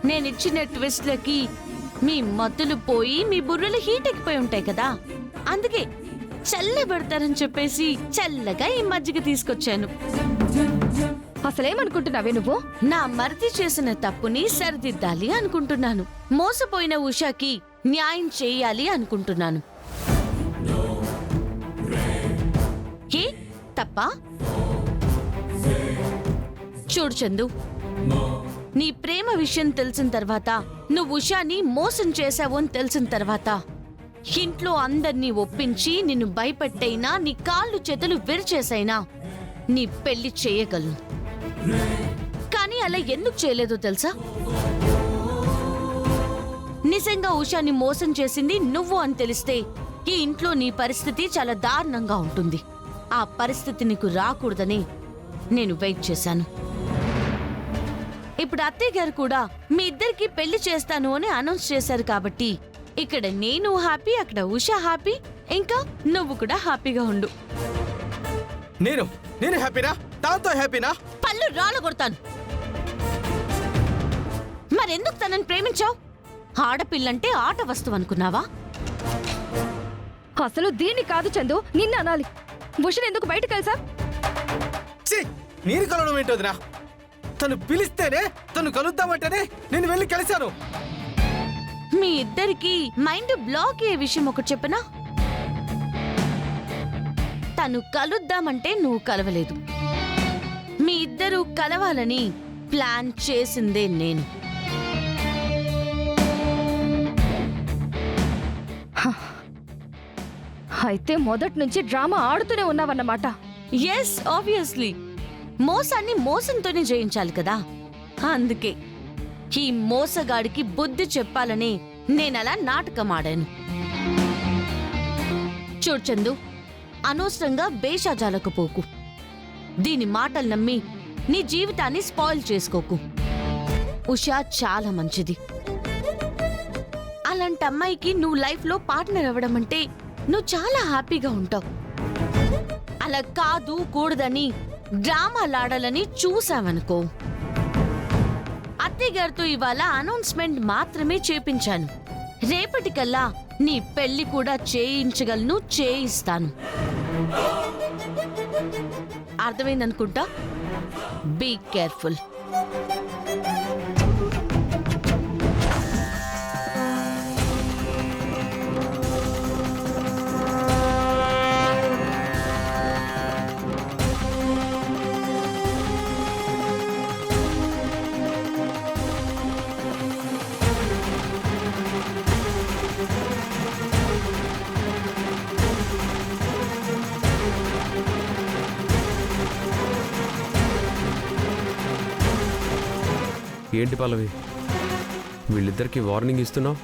నేనిచ్చిన ట్విస్ట్లకి మీ మత్తులు పోయి మీ బుర్రలు హీట్ ఎక్కిపోయి ఉంటాయి కదా, అందుకే చల్లబడతారని చెప్పేసి చల్లగా ఈ మజ్జిగ తీసుకొచ్చాను. అసలేమనుకుంటున్నావే నువ్వు? నా మరిది చేసిన తప్పుని సరిదిద్దాలి అనుకుంటున్నాను. మోసపోయిన ఉషాకి న్యాయం చేయాలి అనుకుంటున్నాను. ఏ తప్పా? చూడు చందు, నీ ప్రేమ విషయం తెలిసిన తర్వాత, నువ్వు ఉషాని మోసం చేశావు అని తెలిసిన తర్వాత, ఇంట్లో అందర్నీ ఒప్పించి నిన్ను భయపెట్టైనా, నీ కాళ్ళు చేతులు విరిచేసైనా నీ పెళ్లి చేయగలను. కానీ అలా ఎందుకు చేయలేదో తెలుసా? నిజంగా ఉషాని మోసం చేసింది నువ్వు అని తెలిస్తే ఈ ఇంట్లో నీ పరిస్థితి చాలా దారుణంగా ఉంటుంది. ఆ పరిస్థితి నీకు రాకూడదని నేను వెయిట్ చేశాను. ఇప్పుడు అత్తయ్య గారు కూడా మీ ఇద్దరికి పెళ్లి చేస్తాను అని అనౌన్స్ చేశారు కాబట్టి ఇక్కడ నేను హ్యాపీ, అక్కడ ఉషా హ్యాపీ, ఇంకా నువ్వు కూడా హ్యాపీగా ఉండు. నేను హ్యాపీనా? దాంతో హ్యాపీనా? పళ్ళు రాళ్ళ కొడతాను. మరెందుకు తనని ప్రేమించావు? ఆడపిల్లంటే ఆట వస్తువు అనుకున్నావా? అసలు దీన్ని కాదు చందు, నిన్న అనాలి. భూషణ్ ఎందుకు బయటకు కలిసా? నేను కలవడం ఏంటోదిరా? తను పిలిస్తేనే, తను కలుద్దామంటేనే నేను వెళ్ళి కలిశాను. మీ ఇద్దరికి మైండ్ బ్లాక్ అయ్యే విషయం ఒకటి చెప్పనా? తను కలుద్దామంటే నువ్వు కలవలేదు. మీ ఇద్దరూ కలవాలని ప్లాన్ చేసిందే నేను. అయితే మొదటి నుంచి డ్రామా ఆడుతూనే ఉన్నావన్నమాట. Yes, obviously. మోసాన్ని మోసంతోనే జయించాలి కదా. అందుకే ఈ మోసగాడికి బుద్ధి చెప్పాలని నేనలా నాటకం ఆడాను. చూడు చందు, అనవసరంగా బేషాజాలకు పోకు. దీని మాటలు నమ్మి నీ జీవితాన్ని స్పాయిల్ చేసుకోకు. ఉషా చాలా మంచిది. అలాంటి అమ్మాయికి నువ్వు లైఫ్లో పార్ట్నర్ అవ్వడం అంటే నువ్వు చాలా హ్యాపీగా ఉంటావు. అలా కాదు కూడదని డ్రామాలాడాలని చూసావనుకో. అత్తయ్య గారితో ఇవాళ అనౌన్స్మెంట్ మాత్రమే చేపించాను. రేపటికల్లా నీ పెళ్లి కూడా చేయించగలను, చేయిస్తాను. అర్థమైందనుకుంటా. Be careful. ఏంటి పల్లవి, వీళ్ళిద్దరికి వార్నింగ్ ఇస్తున్నావు?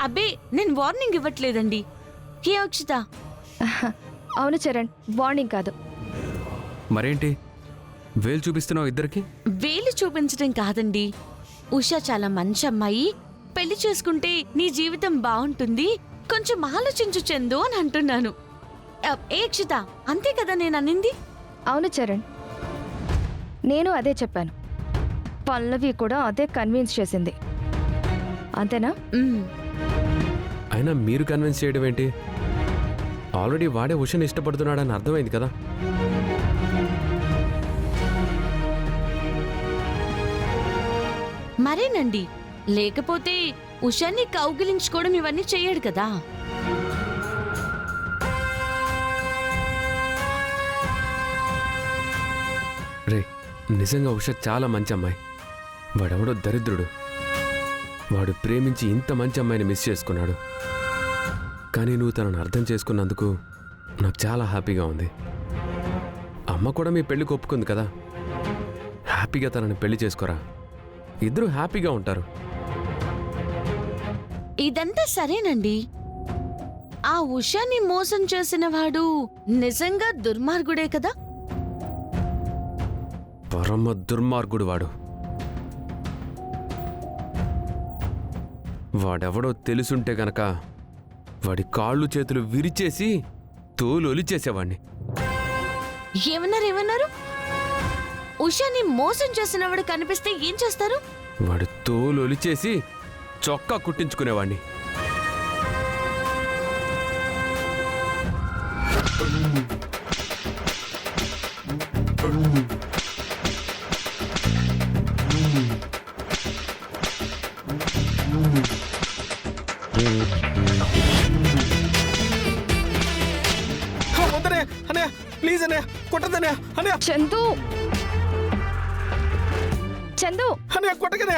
అబ్బే, నేను వార్నింగ్ ఇవ్వట్లేదండి. ఏ అక్షిత? అవును చరణ్, వార్నింగ్ కాదు. మరేంటి వేలు చూపిస్తున్నావు ఇద్దరికి? వేలు చూపించడం కాదండి. ఉషా చాలా మంచి అమ్మాయి. పెళ్లి చేసుకుంటే నీ జీవితం బాగుంటుంది. కొంచెం ఆలోచించు చందు అని అంటున్నాను. ఏ అక్షిత, అంతే కదా నేను అనింది? అవును చరణ్, నేను అదే చెప్పాను. పల్లవి కూడా అదే కన్విన్స్ చేసింది. అంతేనా? అయినా మీరు కన్విన్స్ చేయడం ఏంటి? ఆల్రెడీ వాడే ఉషని ఇష్టపడుతున్నాడని అర్థమైంది కదా. మరేనండి, లేకపోతే ఉషాన్ని కౌగిలించుకోవడం ఇవన్నీ చెయ్యడు కదా. రే, నిజంగా ఉష చాలా మంచి అమ్మాయి. వాడెవడో దరిద్రుడు. వాడు ప్రేమించి ఇంత మంచి అమ్మాయిని మిస్ చేసుకున్నాడు. కానీ నువ్వు తనను అర్థం చేసుకున్నందుకు నాకు చాలా హ్యాపీగా ఉంది. అమ్మ కూడా మీ పెళ్లికి ఒప్పుకుంది కదా. హ్యాపీగా తనని పెళ్లి చేసుకోరా, ఇద్దరు హ్యాపీగా ఉంటారు. ఇదంతా సరేనండి. ఆ ఉషాని మోసం చేసిన వాడు నిజంగా దుర్మార్గుడే కదా. పరమ దుర్మార్గుడు వాడు. వాడెవడో తెలుసుంటే గనక వాడి కాళ్ళు చేతులు విరిచేసి తోలు ఒలిచేసేవాణ్ణి. ఏమన్నారు? ఉషాని మోసం చేసినవాడు కనిపిస్తే ఏం చేస్తారు? వాడు తోలు ఒలిచేసి చొక్కా కుట్టించుకునేవాడిని. వద్దనే అన్నయ్య, ప్లీజ్ అన్నయ్య, కొట్టదన్నయ్య అన్నయ్య, చందు చందు అన్నయ్య కొట్టకనే,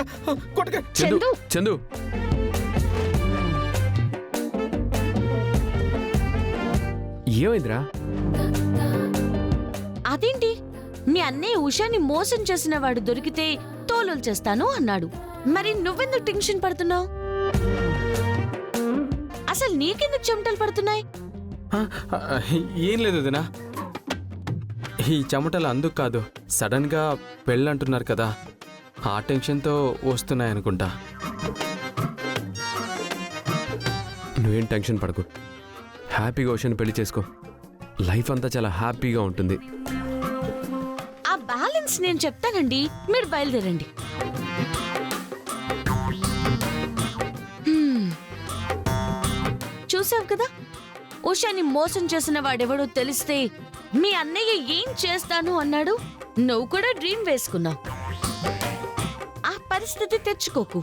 కొట్టక. చందు చందు చందు ఏమైందిరా? అదేంటి మీ అన్నయ్య ఉషాని మోసం చేసిన వాడు దొరికితే తోలులు చేస్తాను అన్నాడు. మరి నువ్వెందుకు టెన్షన్ పడుతున్నావు? అసలు నీకెందుకు చెమటలు పడుతున్నాయి? ఏం లేదు వదినా, ఈ చెమటలు అందుకు కాదు, సడన్ గా పెళ్ళంటున్నారు కదా, ఆ టెన్షన్తో వస్తున్నాయనుకుంటా. నువ్వేం టెన్షన్ పడకు, హ్యాపీగా ఓషన్ పెళ్లి చేసుకో. లైఫ్ అంతా చాలా హ్యాపీగా ఉంటుంది. ఆ బ్యాలెన్స్ నేను చెప్తానండి, మీరు బయలుదేరండి. చూసావు కదా, ఉషాని మోసం చేసిన వాడెవడో తెలిస్తే మీ అన్నయ్య ఏం చేస్తాను అన్నాడు. నువ్వు కూడా డ్రీమ్ వేసుకున్నావు. ఆ పరిస్థితి తెచ్చుకోకు.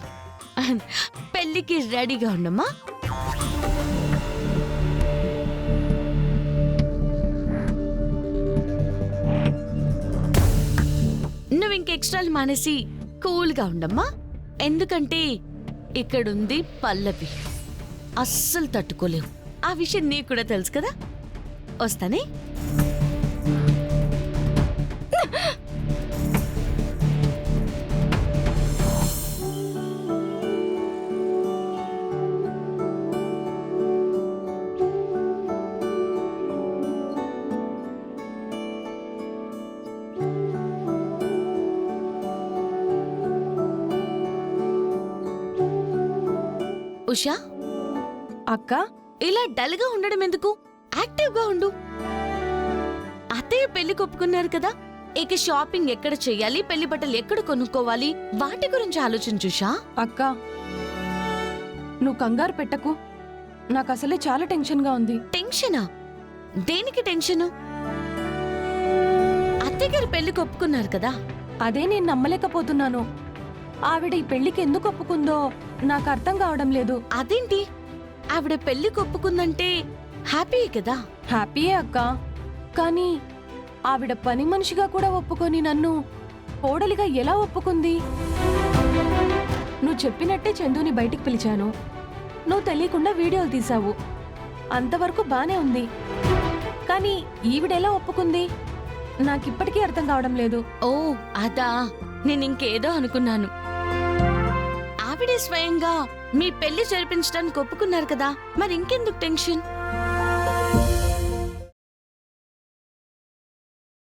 పెళ్లికి రెడీగా ఉండమ్మా. నువ్వు ఇంక ఎక్స్ట్రాలు మానేసి కూల్గా ఉండమ్మా. ఎందుకంటే ఇక్కడుంది పల్లవి, అస్సలు తట్టుకోలేవు. ఆ విషయం నీకు కూడా తెలుసు కదా. వస్తానే. ఉషా, అక్క ఇలా డల్ గా ఉండడం ఎందుకు? యాక్టివ్ గా ఉండు. అత్తయ్య పెళ్లి కొప్పుకున్నారు కదా, ఇక షాపింగ్ ఎక్కడ చెయ్యాలి, పెళ్లి బట్టలు ఎక్కడ కొనుక్కోవాలి, వాటి గురించి ఆలోచించుషా. అక్క నువ్వు కంగారు పెట్టకు, నాకు అసలే చాలా టెన్షన్గా ఉంది. టెన్షనా? దేనికి టెన్షను? అత్తయ్య గారు పెళ్లి కొప్పుకున్నారు కదా. అదే నేను నమ్మలేకపోతున్నాను. ఆవిడ ఈ పెళ్లికి ఎందుకు ఒప్పుకుందో నాకు అర్థం కావడం లేదు. అదేంటి, ఆవిడ పెళ్లి కొప్పుకుందంటే హ్యాపీ కదా. హ్యాపీయే అక్క, కానీ ఆవిడ పని మనిషిగా కూడా ఒప్పుకొని నన్ను కోడలిగా ఎలా ఒప్పుకుంది? నువ్వు చెప్పినట్టే చందుని బయటికి పిలిచాను, నువ్వు తెలియకుండా వీడియోలు తీసావు, అంతవరకు బానే ఉంది. కానీ ఈవిడెలా ఒప్పుకుంది నాకిప్పటికీ అర్థం కావడం లేదు. ఓ అదా, నేనింకేదో అనుకున్నాను. ఆవిడే స్వయంగా మీ పెళ్లి జరిపించడానికి ఒప్పుకున్నారు కదా, మరి ఇంకెందుకు టెన్షన్?